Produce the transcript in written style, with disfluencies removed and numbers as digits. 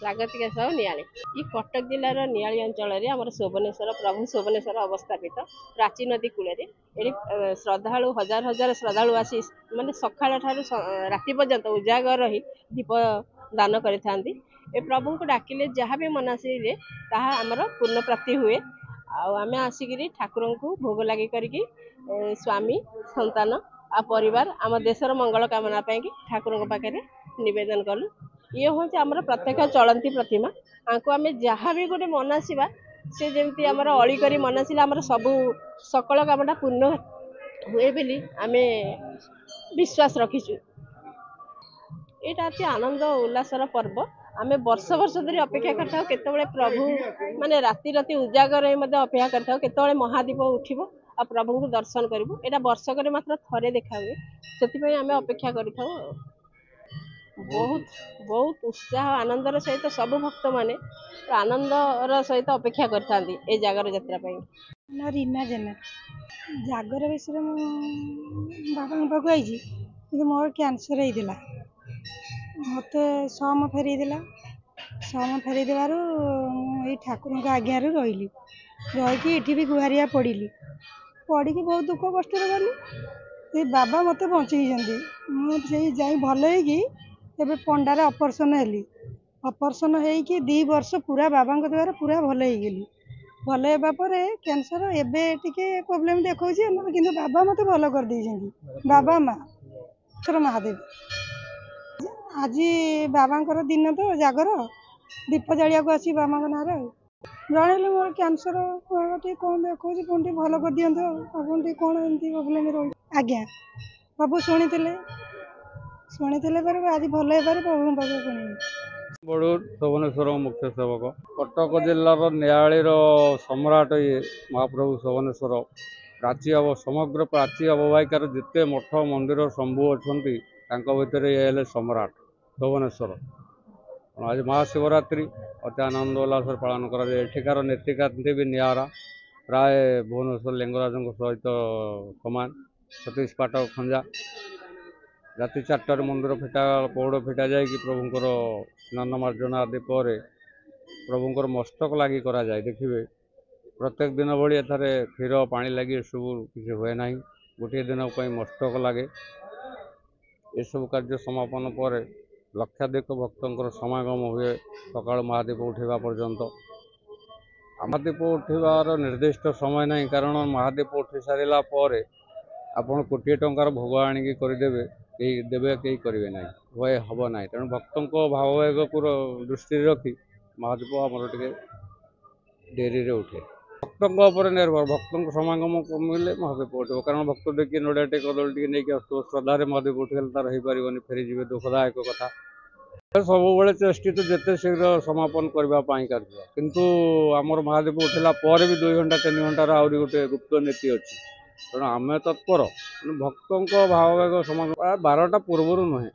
प्रागतिक साहू नियाली ये कटक जिलार नियाली अंचल आम शोभनेश्वर प्रभु शोभनेश्वर अवस्थापित प्राची नदी कूल श्रद्धा हजार हजार श्रद्धा आसी मानते सका राति पर्यंत उजागर रही दीप दान करें प्रभु को डाकिले जहाँ भी मनासी आमर पूर्ण प्राप्ति हुए आम आसिक ठाकुर को भोग लगे करके स्वामी संतान आ परिवार आम देशर मंगल कामना ठाकुर पाखे नवेदन कलु ये हूँ आमर प्रत्यक्ष चलती प्रतिमा आपको आम जहाँ भी गोटे मनासिबा से जमी आमर अली कर मनासिले आमर सबू सकल कामटा पूर्ण हुए बोली आम विश्वास रखीचु। यहाँ अति आनंद उल्लासर पर्व आम वर्ष वर्ष धरी अपेक्षा करता केतबेले प्रभु माने राति राति उजागर अपेक्षा करता केतबेले महादीप उठिबो आ प्रभु को दर्शन करूँ यहाँ वर्षक मात्र थे देखा हुए से आम अपेक्षा कर बहुत बहुत उत्साह आनंदर सहित सबु भक्त माने आनंदर सहित अपेक्षा करते जागर यात्रा ना रीना जेना जागर विषय बाबा पाक आई मोर कैंसर होता मत सम फेरीदेला सम फेरी देवर ठाकुर आज्ञा रही रहीकि भी गुहारिया पड़ी बहुत दुख कष्ट गली बाबा मत बचई मुझे भल हो पंडार ऑपरेशन हेली ऑपरेशन होगी 2 वर्ष पूरा बाबा द्वारा पूरा भल होगली भल होगापर कैंसर एवं टे प्रोब्लेम देखा कि बाबा मत भल कर बाबा माँ महादेव आज बाबा दिन तो जागर दीप जलिया आस बाबा ना जन मोर कैंसर कौन देखा पुणी भल कर दिखाँ आप कौन एमती प्रोब्लेम रही आज्ञा बाबू शुणी आज भल हो प्रभु पाक शुणी बड़ूर शोभनेश्वर मुख्य सेवक कटक जिलार नियालीर सम्राट ये महाप्रभु शोभनेश्वर प्राची समग्र प्राची अववाहिकार जिते मठ मंदिर शंभु अच्छा भितर ये सम्राट शोभनेश्वर आज महाशिवरात्रि अति आनंद उल्लास पालन कर नीतिकांति भी निरा प्राय भुवनेश्वर लिंगराज सहित सामान 37 पाट खंजा राति 4टार मंदिर फिटा पौड़ फिटा जाए प्रभुंर स्नान मार्जना आदि पर प्रभुंर मस्तक लगी करा जाए देखिए प्रत्येक दिन भाई एथारे क्षीर पानी लगी सब किसी हुए ना गोटे दिन मस्तक लगे ये सब कार्य समापन पर लक्षाधिक भक्तर समागम हुए सका महादीप उठा पर्यंत महादीप उठार निर्दिष्ट समय नहीं कारण महादीप उठी सारा पर आपड़ कोटी टंकार भोग आणिकी करदेवे कहीं देवे कहीं करेंगे ना भय हम ना तेणु भक्तों भाववेग को दृष्टि रखी महादीप आमर टे डेरी उठे भक्तों निर्भर भक्तों समागम कमिले महादीप उठे कारण भक्त देखिए नड़िया टे कदली टे नहीं आसो श्रद्धार महादीप उठे तार हो पार फेरीजे दुखदायक कथा सब चेष्टित जिते शीघ्र समापन करने कार्य किंतु आमर महादीप उठला पर भी 2 घंटा 3 घंटार आहरी गोटे गुप्त नीति अच्छी तेणु आम तत्पर भक्तों भाववेग समागम 12टा पूर्व नुहे।